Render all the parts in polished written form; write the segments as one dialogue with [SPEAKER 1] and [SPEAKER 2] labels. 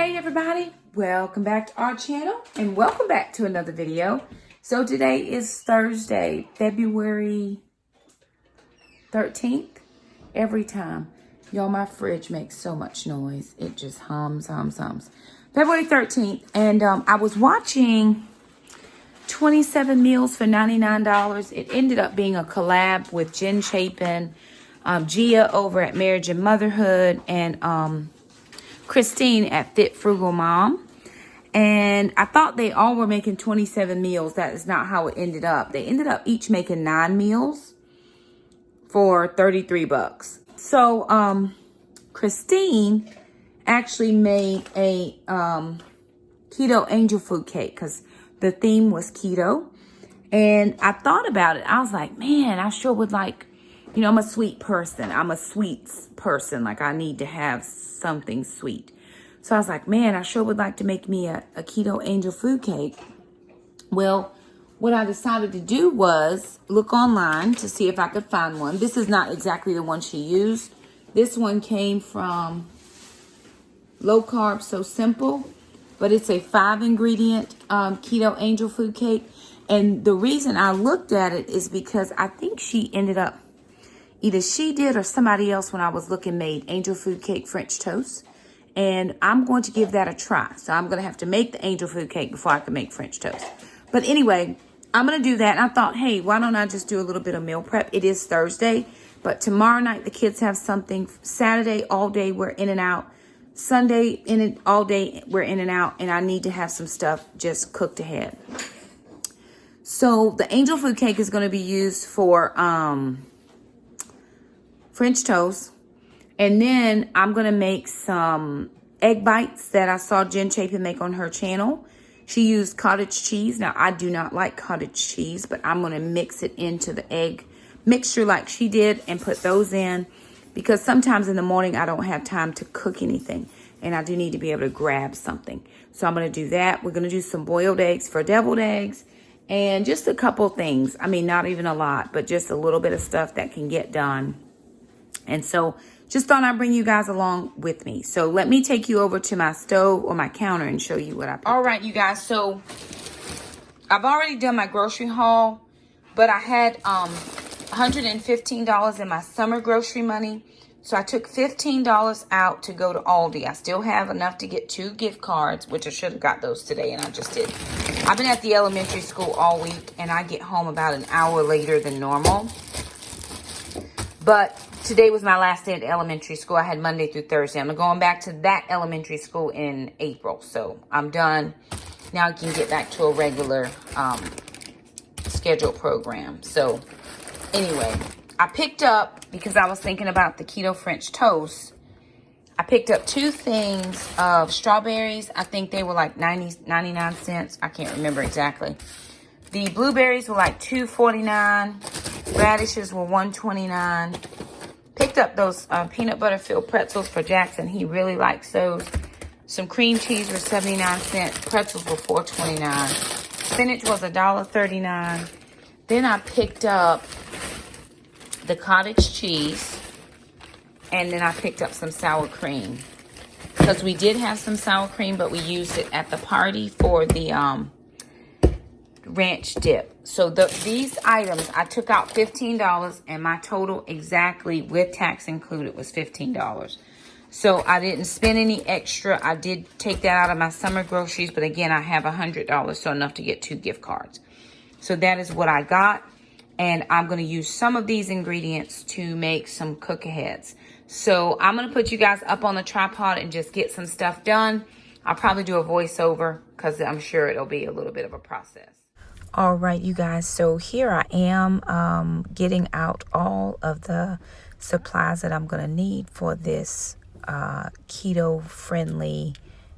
[SPEAKER 1] Hey everybody, welcome back to our channel and welcome back to another video. So today is Thursday, February 13th. Every time, y'all, my fridge makes so much noise. It just hums. February 13th, and I was watching 27 Meals for $99. It ended up being a collab with Jen Chapin, Gia over at Marriage and Motherhood, and Christine at Fit Frugal Mom. And I thought they all were making 27 meals. That is not how it ended up. They ended up each making 9 meals for 33 bucks. So Christine actually made a keto angel food cake because the theme was keto. And I thought about it. I was like, man, I sure would like, you know, I'm a sweet person. I'm a sweets person. Like, I need to have something sweet. So I was like, man, I sure would like to make me a keto angel food cake. Well, what I decided to do was look online to see if I could find one. This is not exactly the one she used. This one came from Low Carb So Simple, but it's a 5-ingredient keto angel food cake. And the reason I looked at it is because I think she ended up, either she did or somebody else when I was looking made angel food cake French toast. And I'm going to give that a try. So I'm going to have to make the angel food cake before I can make French toast. But anyway, I'm going to do that. And I thought, hey, why don't I just do a little bit of meal prep? It is Thursday, but tomorrow night the kids have something. Saturday, all day, we're in and out. Sunday, all day, we're in and out. And I need to have some stuff just cooked ahead. So the angel food cake is going to be used for French toast. And then I'm going to make some egg bites that I saw Jen Chapin make on her channel. She used cottage cheese. Now, I do not like cottage cheese, but I'm going to mix it into the egg mixture like she did and put those in. Because sometimes in the morning, I don't have time to cook anything. And I do need to be able to grab something. So I'm going to do that. We're going to do some boiled eggs for deviled eggs. And just a couple things. I mean, not even a lot, but just a little bit of stuff that can get done. And so just thought I'd bring you guys along with me. So let me take you over to my stove or my counter and show you what I picked. All right, you guys. So I've already done my grocery haul, but I had $115 in my summer grocery money. So I took $15 out to go to Aldi. I still have enough to get 2 gift cards, which I should have got those today, and I just didn't. I've been at the elementary school all week, and I get home about an hour later than normal. But today was my last day at elementary school. I had Monday through Thursday. I'm going back to that elementary school in April. So I'm done. Now I can get back to a regular scheduled program. So anyway, I picked up, because I was thinking about the keto French toast, I picked up 2 things of strawberries. I think they were like 99 cents. I can't remember exactly. The blueberries were like $2.49. Radishes were $1.29. Picked up those peanut butter filled pretzels for Jackson. He really likes those. Some cream cheese were 79 cents. Pretzels were $4.29. Spinach was $1.39. Then I picked up the cottage cheese. And then I picked up some sour cream. Because we did have some sour cream, but we used it at the party for the ranch dip. So these items, I took out $15, and my total exactly with tax included was $15. So I didn't spend any extra. I did take that out of my summer groceries, but again, I have $100, so enough to get 2 gift cards. So that is what I got, and I'm going to use some of these ingredients to make some cook-aheads. So I'm going to put you guys up on the tripod and just get some stuff done. I'll probably do a voiceover because I'm sure it'll be a little bit of a process. All right, you guys. So here I am getting out all of the supplies that I'm going to need for this keto-friendly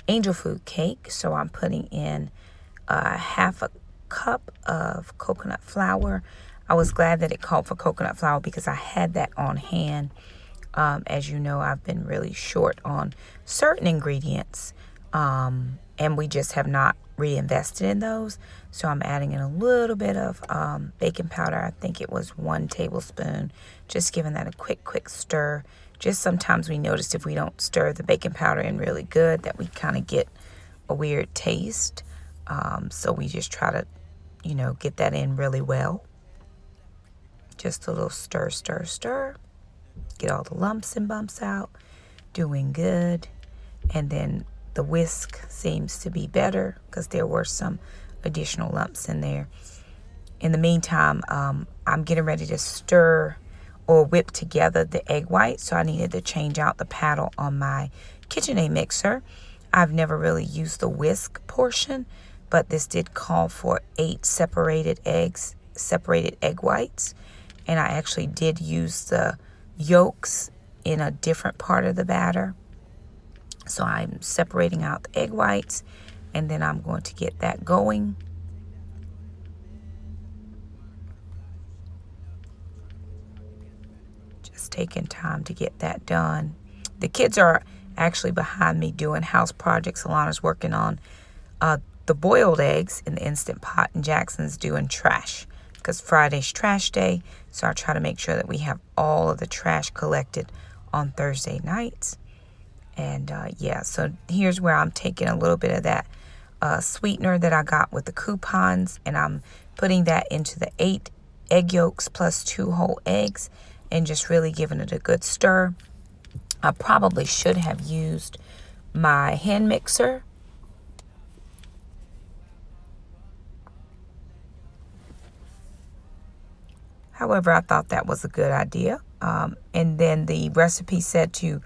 [SPEAKER 1] angel food cake. So I'm putting in half a cup of coconut flour. I was glad that it called for coconut flour because I had that on hand. As you know, I've been really short on certain ingredients, and we just have not reinvested in those. So I'm adding in a little bit of baking powder. I think it was 1 tablespoon, just giving that a quick stir. Just sometimes we notice if we don't stir the baking powder in really good that we kind of get a weird taste. So we just try to, you know, get that in really well. Just a little stir, stir, stir. Get all the lumps and bumps out. Doing good. And then the whisk seems to be better because there were some additional lumps in there. In the meantime, I'm getting ready to stir or whip together the egg white. So I needed to change out the paddle on my KitchenAid mixer. I've never really used the whisk portion, but this did call for 8 separated egg whites. And I actually did use the yolks in a different part of the batter. So I'm separating out the egg whites, and then I'm going to get that going. Just taking time to get that done. The kids are actually behind me doing house projects. Alana's working on the boiled eggs in the Instant Pot, and Jackson's doing trash because Friday's trash day. So I try to make sure that we have all of the trash collected on Thursday nights. And yeah, so here's where I'm taking a little bit of that sweetener that I got with the coupons, and I'm putting that into the 8 egg yolks plus 2 whole eggs and just really giving it a good stir. I probably should have used my hand mixer. However, I thought that was a good idea. And then the recipe said to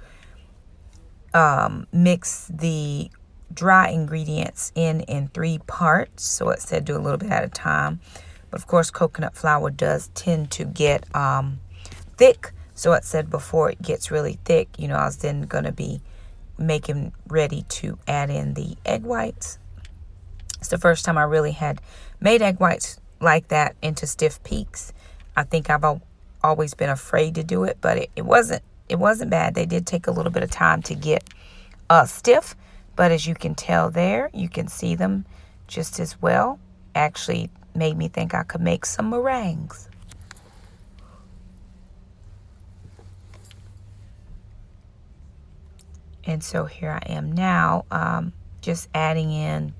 [SPEAKER 1] mix the dry ingredients in 3 parts. So it said do a little bit at a time. But of course, coconut flour does tend to get thick. So it said before it gets really thick, you know, I was then going to be making ready to add in the egg whites. It's the first time I really had made egg whites like that into stiff peaks. I think I've always been afraid to do it, but it wasn't bad. They did take a little bit of time to get stiff, but as you can tell there, you can see them just as well. Actually made me think I could make some meringues. And so here I am now, just adding in,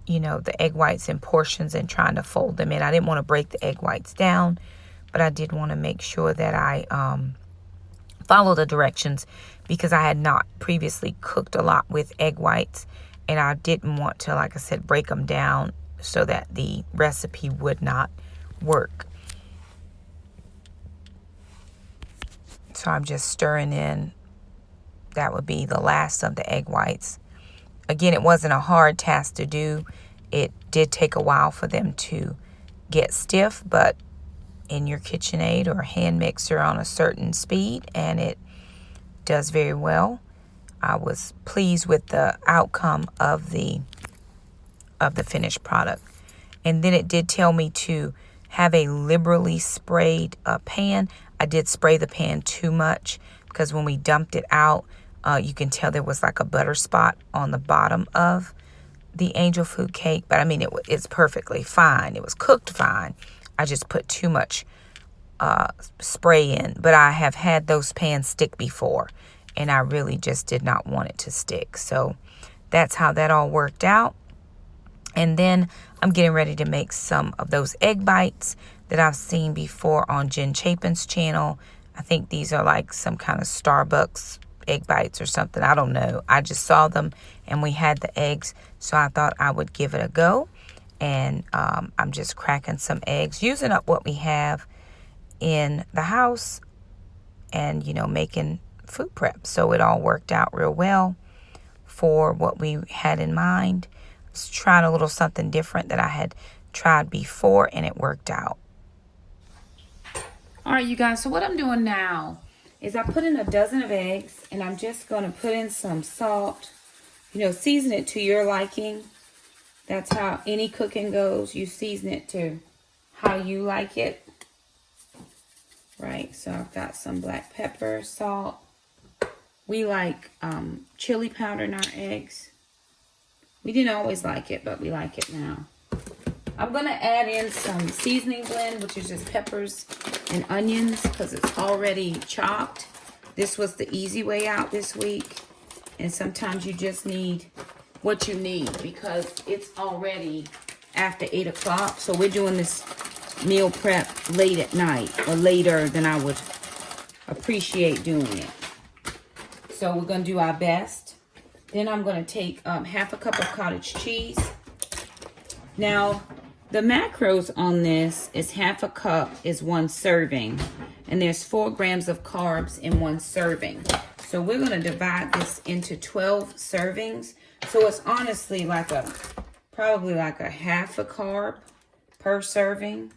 [SPEAKER 1] you know, the egg whites in portions and trying to fold them in. I didn't want to break the egg whites down, but I did want to make sure that I follow the directions because I had not previously cooked a lot with egg whites, and I didn't want to, like I said, break them down so that the recipe would not work. So I'm just stirring in. That would be the last of the egg whites. Again, it wasn't a hard task to do. It did take a while for them to get stiff, but in your KitchenAid or hand mixer on a certain speed, and it does very well. I was pleased with the outcome of the finished product. And then it did tell me to have a liberally sprayed pan. I did spray the pan too much because when we dumped it out, you can tell there was like a butter spot on the bottom of the angel food cake. But I mean, it's perfectly fine. It was cooked fine. I just put too much spray in. But I have had those pans stick before, and I really just did not want it to stick. So that's how that all worked out. And then I'm getting ready to make some of those egg bites that I've seen before on Jen Chapin's channel. I think these are like some kind of Starbucks egg bites or something. I don't know. I just saw them and we had the eggs, so I thought I would give it a go. And I'm just cracking some eggs, using up what we have in the house and, you know, making food prep. So it all worked out real well for what we had in mind. I was trying a little something different that I had tried before, and it worked out. All right, you guys, so what I'm doing now is I put in a dozen of eggs, and I'm just going to put in some salt. You know, season it to your liking. That's how any cooking goes. You season it to how you like it. Right, so I've got some black pepper, salt. We like chili powder in our eggs. We didn't always like it, but we like it now. I'm going to add in some seasoning blend, which is just peppers and onions because it's already chopped. This was the easy way out this week. And sometimes you just need what you need because it's already after 8 o'clock. So we're doing this meal prep late at night, or later than I would appreciate doing it. So we're going to do our best. Then I'm going to take half a cup of cottage cheese. Now, the macros on this is half a cup is 1 serving. And there's 4 grams of carbs in 1 serving. So we're going to divide this into 12 servings. So it's honestly like probably like a half a carb per serving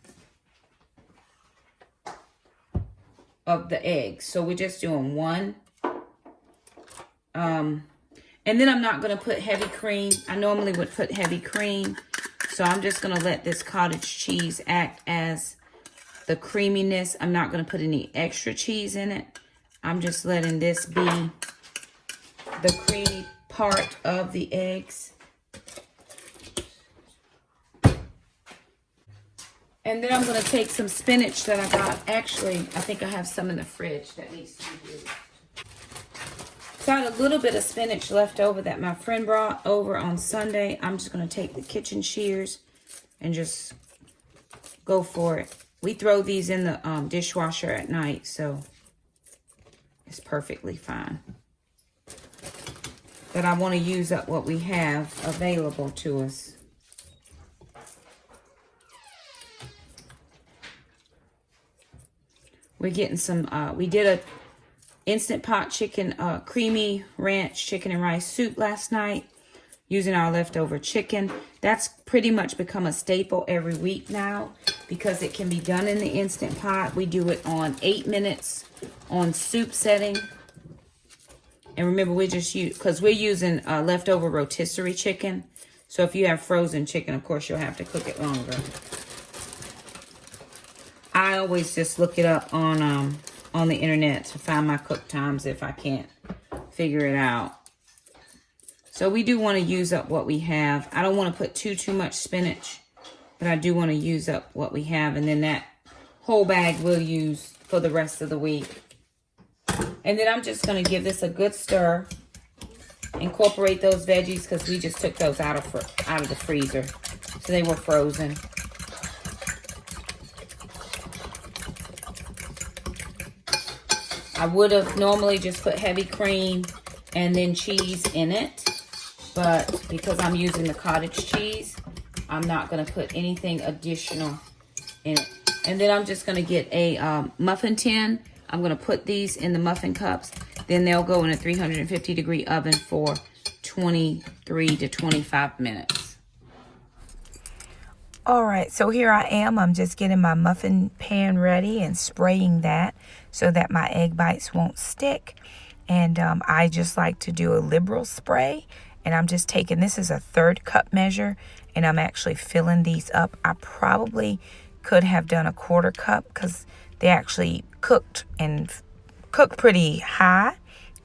[SPEAKER 1] of the eggs. So we're just doing 1. And then I'm not going to put heavy cream. I normally would put heavy cream. So I'm just going to let this cottage cheese act as the creaminess. I'm not going to put any extra cheese in it. I'm just letting this be the creamy part of the eggs. And then I'm going to take some spinach that I got. Actually, I think I have some in the fridge that needs to be used. So I had a little bit of spinach left over that my friend brought over on Sunday. I'm just going to take the kitchen shears and just go for it. We throw these in the dishwasher at night, so it's perfectly fine. But I want to use up what we have available to us. We're getting some, we did a Instant Pot chicken, creamy ranch chicken and rice soup last night using our leftover chicken. That's pretty much become a staple every week now because it can be done in the Instant Pot. We do it on 8 minutes on soup setting. And remember, we just use, because we're using leftover rotisserie chicken. So if you have frozen chicken, of course, you'll have to cook it longer. I always just look it up on the internet to find my cook times if I can't figure it out. So we do want to use up what we have. I don't want to put too much spinach, but I do want to use up what we have. And then that whole bag we'll use for the rest of the week. And then I'm just going to give this a good stir. Incorporate those veggies because we just took those out of the freezer. So they were frozen. I would have normally just put heavy cream and then cheese in it. But because I'm using the cottage cheese, I'm not going to put anything additional in it. And then I'm just going to get a muffin tin. I'm going to put these in the muffin cups. Then they'll go in a 350-degree oven for 23 to 25 minutes.
[SPEAKER 2] All right, so here I am. I'm just getting my muffin pan ready and spraying that so that my egg bites won't stick. And I just like to do a liberal spray. And I'm just taking, this is a 1/3 cup measure, and I'm actually filling these up. I probably could have done a 1/4 cup because they actually cooked pretty high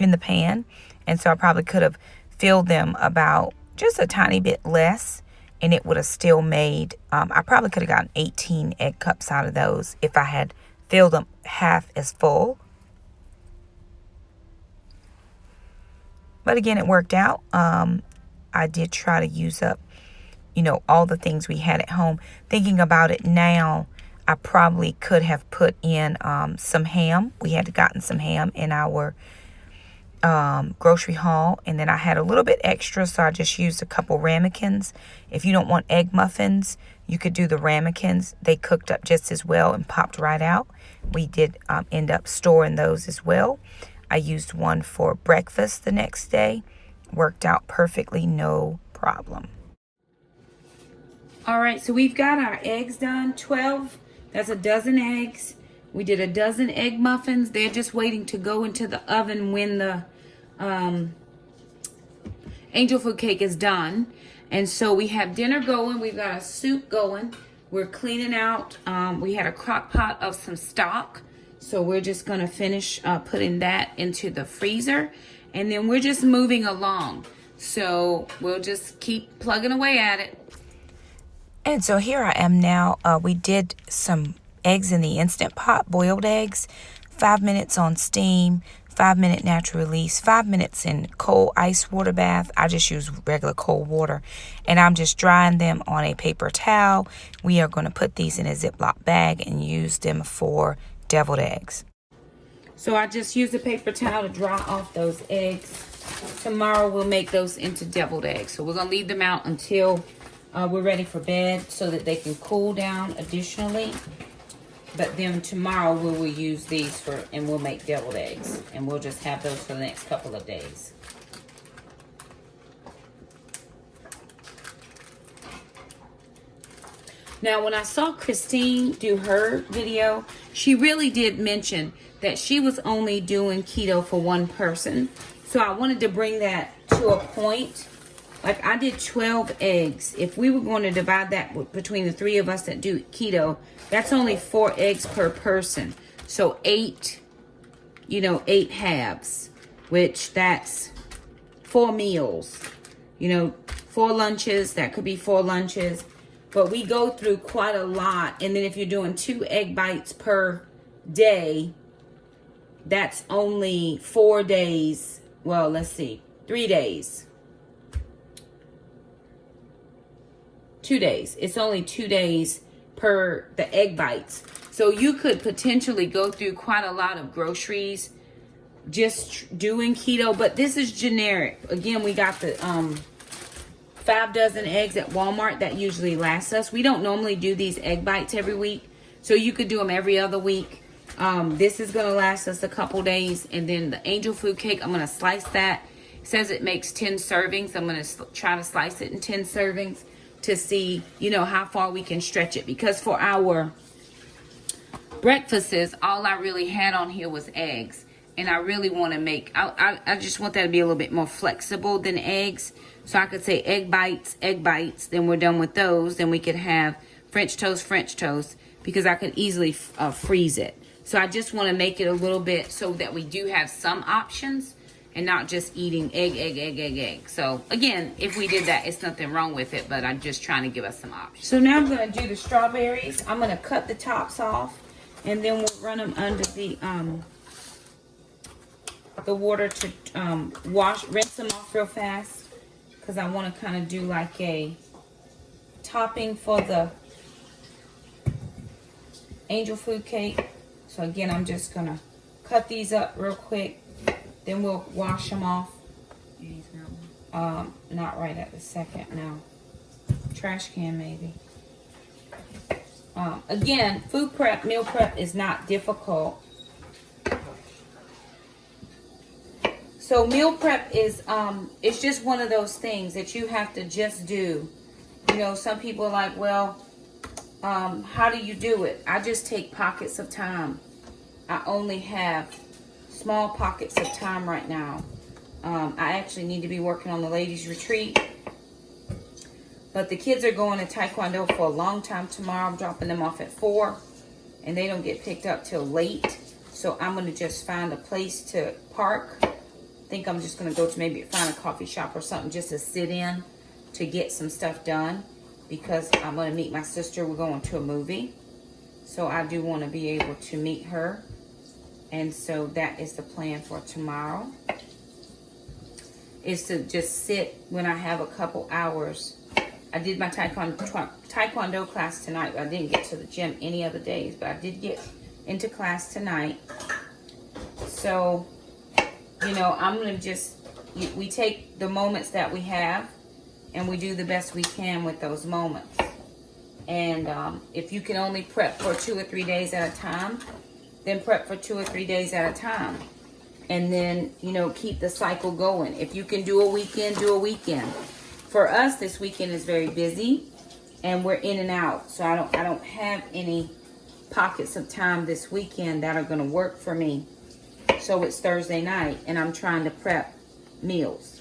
[SPEAKER 2] in the pan. And so I probably could have filled them about just a tiny bit less, and it would have still made, I probably could have gotten 18 egg cups out of those if I had filled them half as full. But again, it worked out. I did try to use up, all the things we had at home. Thinking about it now, I probably could have put in some ham. We had gotten some ham in our grocery haul, and then I had a little bit extra, so I just used a couple ramekins. If you don't want egg muffins, you could do the ramekins. They cooked up just as well and popped right out. We did end up storing those as well. I used one for breakfast the next day. Worked out perfectly, no problem.
[SPEAKER 1] All right, so we've got our eggs done. 12, that's a dozen eggs. We did a dozen egg muffins. They're just waiting to go into the oven when the angel food cake is done. And so we have dinner going. We've got a soup going. We're cleaning out. We had a crock pot of some stock. So we're just going to finish putting that into the freezer. And then we're just moving along. So we'll just keep plugging away at it.
[SPEAKER 2] And so here I am now. We did some eggs in the Instant Pot, boiled eggs. 5 minutes on steam, 5-minute natural release, 5 minutes in cold ice water bath. I just use regular cold water, and I'm just drying them on a paper towel. We are going to put these in a Ziploc bag and use them for deviled eggs.
[SPEAKER 1] So I just used a paper towel to dry off those eggs. Tomorrow we'll make those into deviled eggs. So we're going to leave them out until we're ready for bed so that they can cool down additionally. But then tomorrow we will use these for, and we'll make deviled eggs. And we'll just have those for the next couple of days. Now, when I saw Christine do her video, she really did mention that she was only doing keto for one person. So I wanted to bring that to a point. Like, I did 12 eggs. If we were going to divide that between the 3 of us that do keto, that's only 4 eggs per person. So 8, 8 halves, which that's 4 meals. 4 lunches, that could be 4 lunches. But we go through quite a lot. And then if you're doing 2 egg bites per day, that's only 4 days. Well, let's see, 3 days. 2 days. It's only 2 days per the egg bites. So you could potentially go through quite a lot of groceries just doing keto. But this is generic. Again, we got the 5 dozen eggs at Walmart. That usually lasts us. We don't normally do these egg bites every week. So you could do them every other week. This is going to last us a couple days. And then the angel food cake, I'm going to slice that. It says it makes 10 servings. I'm going to try to slice it in 10 servings to see, how far we can stretch it. Because for our breakfasts, all I really had on here was eggs. And I really want to make, I just want that to be a little bit more flexible than eggs. So I could say egg bites, then we're done with those. Then we could have French toast, because I could easily freeze it. So I just want to make it a little bit so that we do have some options and not just eating egg. So again, if we did that, it's nothing wrong with it, but I'm just trying to give us some options. So now I'm going to do the strawberries. I'm going to cut the tops off, and then we'll run them under the water to rinse them off real fast, because I want to kind of do like a topping for the angel food cake. So again, I'm just going to cut these up real quick. Then we'll wash them off. Not right at the second, no. Trash can maybe. Again, food prep, meal prep is not difficult. So meal prep is, it's just one of those things that you have to just do. Some people are like, well, how do you do it? I just take pockets of time. I only have small pockets of time right now. I actually need to be working on the ladies' retreat. But the kids are going to Taekwondo for a long time tomorrow. I'm dropping them off at 4. And they don't get picked up till late. So I'm going to just find a place to park. I think I'm just going to go to maybe find a coffee shop or something just to sit in to get some stuff done. Because I'm going to meet my sister. We're going to a movie. So I do want to be able to meet her. And so that is the plan for tomorrow. Is to just sit when I have a couple hours. I did my Taekwondo class tonight. I didn't get to the gym any other days. But I did get into class tonight. So, I'm going to just... We take the moments that we have. And we do the best we can with those moments. And if you can only prep for 2 or 3 days at a time, then prep for 2 or 3 days at a time. And then, keep the cycle going. If you can do a weekend, do a weekend. For us, this weekend is very busy. And we're in and out. So I don't have any pockets of time this weekend that are going to work for me. So it's Thursday night. And I'm trying to prep meals.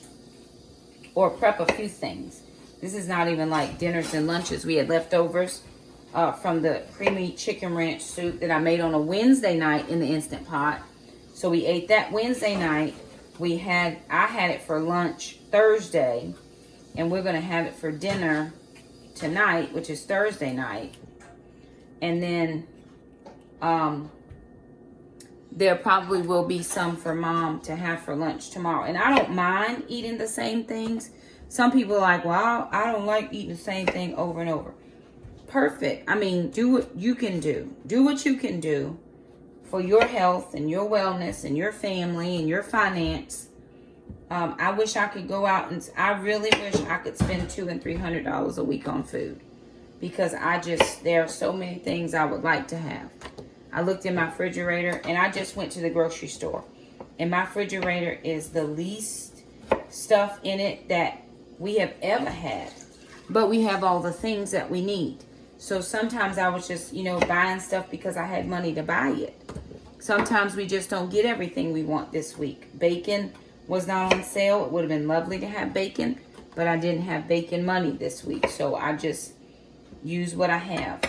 [SPEAKER 1] Or prep a few things. This is not even like dinners and lunches. We had leftovers from the creamy chicken ranch soup that I made on a Wednesday night in the Instant Pot. So we ate that Wednesday night. I had it for lunch Thursday. And we're going to have it for dinner tonight, which is Thursday night. And then there probably will be some for mom to have for lunch tomorrow. And I don't mind eating the same things. Some people are like, well, I don't like eating the same thing over and over. Perfect. I mean, do what you can do. Do what you can do for your health and your wellness and your family and your finance. I wish I could go out and I really wish I could spend $200 and $300 a week on food, because there are so many things I would like to have. I looked in my refrigerator, and I just went to the grocery store, and my refrigerator is the least stuff in it that we have ever had, but we have all the things that we need. So sometimes I was just, buying stuff because I had money to buy it. Sometimes we just don't get everything we want this week. Bacon was not on sale. It would have been lovely to have bacon, but I didn't have bacon money this week, so I just use what I have.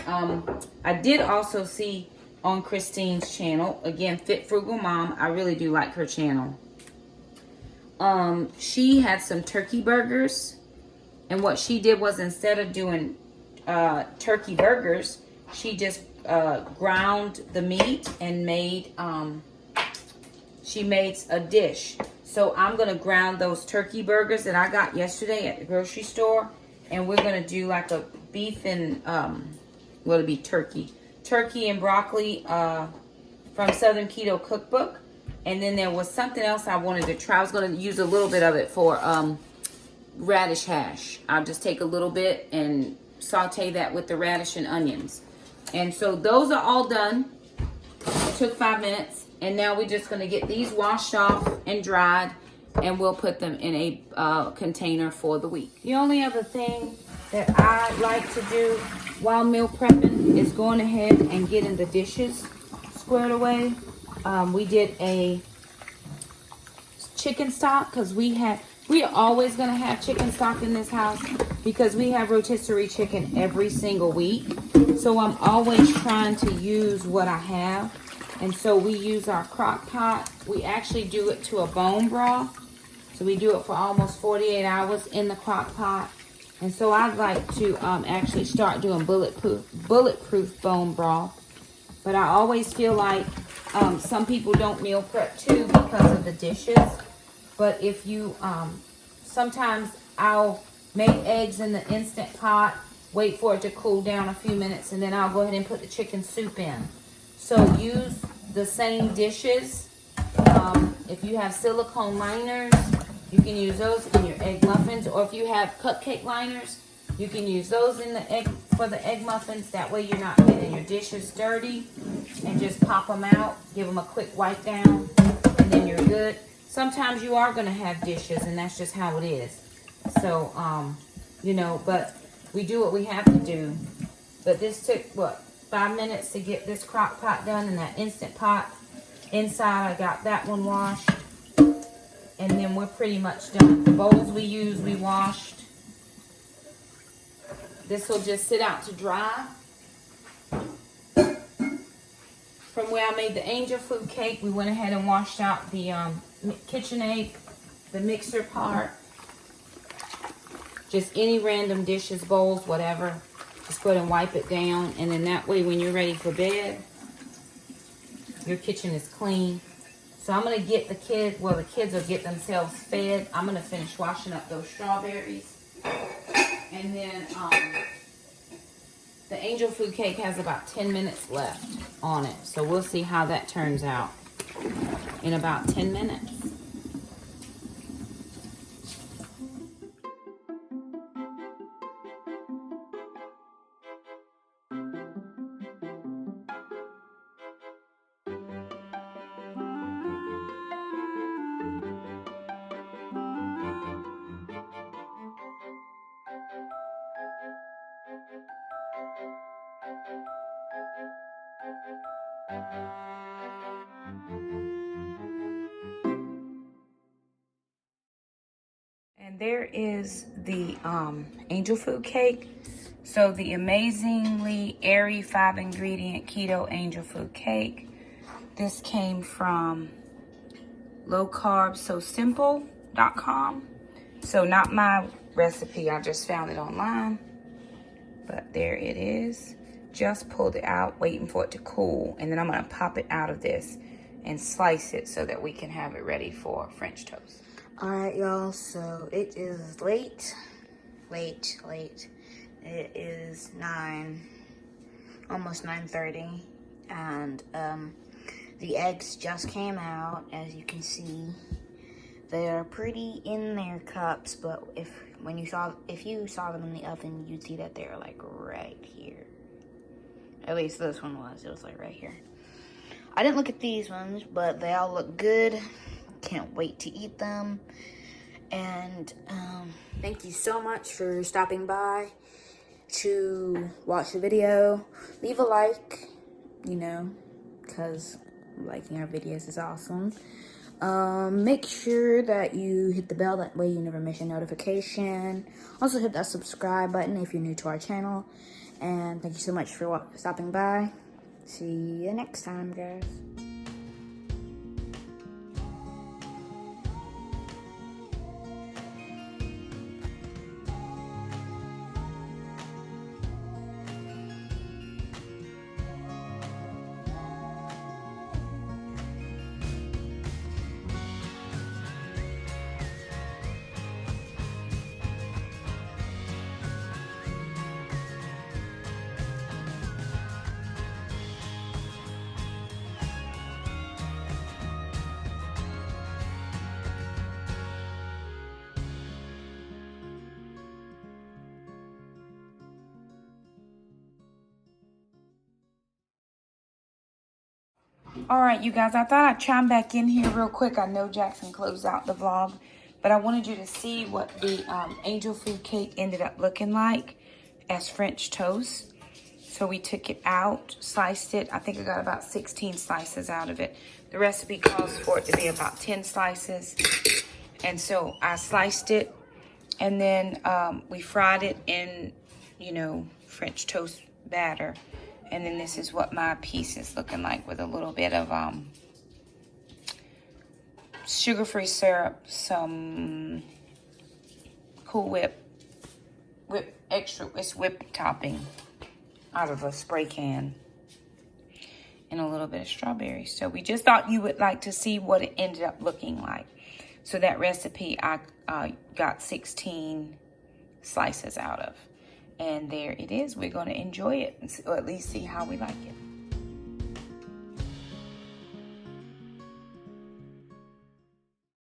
[SPEAKER 1] I did also see on Christine's channel, again, Fit Frugal Mom. I really do like her channel. She had some turkey burgers, and what she did was, instead of doing turkey burgers, she just ground the meat and she made a dish. So I'm gonna ground those turkey burgers that I got yesterday at the grocery store, and we're gonna do like a beef and what'll be turkey and broccoli from Southern Keto Cookbook. And then there was something else I wanted to try. I was gonna use a little bit of it for radish hash. I'll just take a little bit and saute that with the radish and onions. And so those are all done. It took 5 minutes. And now we're just gonna get these washed off and dried, and we'll put them in a container for the week. The only other thing that I like to do while meal prepping is going ahead and getting the dishes squared away. We did a chicken stock because we are always going to have chicken stock in this house because we have rotisserie chicken every single week. So I'm always trying to use what I have. And so we use our crock pot. We actually do it to a bone broth. So we do it for almost 48 hours in the crock pot. And so I'd like to actually start doing bulletproof bone broth. But I always feel like some people don't meal prep too because of the dishes. But if you, sometimes I'll make eggs in the Instant Pot, wait for it to cool down a few minutes, and then I'll go ahead and put the chicken soup in. So use the same dishes. If you have silicone liners, you can use those in your egg muffins. Or if you have cupcake liners, you can use those in the egg for the egg muffins. That way you're not getting your dishes dirty. And just pop them out, give them a quick wipe down, and then you're good. Sometimes you are going to have dishes, and that's just how it is. So, but we do what we have to do. But this took, 5 minutes to get this crock pot done, and that Instant Pot inside, I got that one washed. And then we're pretty much done. The bowls we use, we washed. This will just sit out to dry. From where I made the angel food cake, we went ahead and washed out the KitchenAid, the mixer part. Just any random dishes, bowls, whatever. Just go ahead and wipe it down. And then that way when you're ready for bed, your kitchen is clean. So I'm going to get the kids will get themselves fed. I'm going to finish washing up those strawberries. And then the angel food cake has about 10 minutes left on it. So we'll see how that turns out in about 10 minutes. And there is the angel food cake. So the amazingly airy 5-ingredient keto angel food cake. This came from lowcarbsosimple.com. So not my recipe, I just found it online. But there it is. Just pulled it out, waiting for it to cool. And then I'm gonna pop it out of this. and slice it so that we can have it ready for French toast.
[SPEAKER 3] All right, y'all, so it is late. It is almost 9:30, and the eggs just came out. As you can see, they are pretty in their cups, but if you saw them in the oven, you'd see that they're like right here. At least this one was. It was like right here. I didn't look at these ones, but they all look good. Can't wait to eat them. And thank you so much for stopping by to watch the video. Leave a like, you know, because liking our videos is awesome. Make sure that you hit the bell, that way you never miss a notification. Also hit that subscribe button if you're new to our channel. And thank you so much for stopping by. See you next time, guys.
[SPEAKER 1] All right, you guys, I thought I'd chime back in here real quick. I know Jackson closed out the vlog, but I wanted you to see what the angel food cake ended up looking like as French toast. So we took it out, sliced it. I think I got about 16 slices out of it. The recipe calls for it to be about 10 slices. And so I sliced it, and then we fried it in, you know, French toast batter. And then this is what my piece is looking like, with a little bit of sugar-free syrup, some Cool Whip it's whipped topping out of a spray can, and a little bit of strawberries. So we just thought you would like to see what it ended up looking like. So that recipe I got 16 slices out of. And there it is. We're going to enjoy it, or at least see how we like it.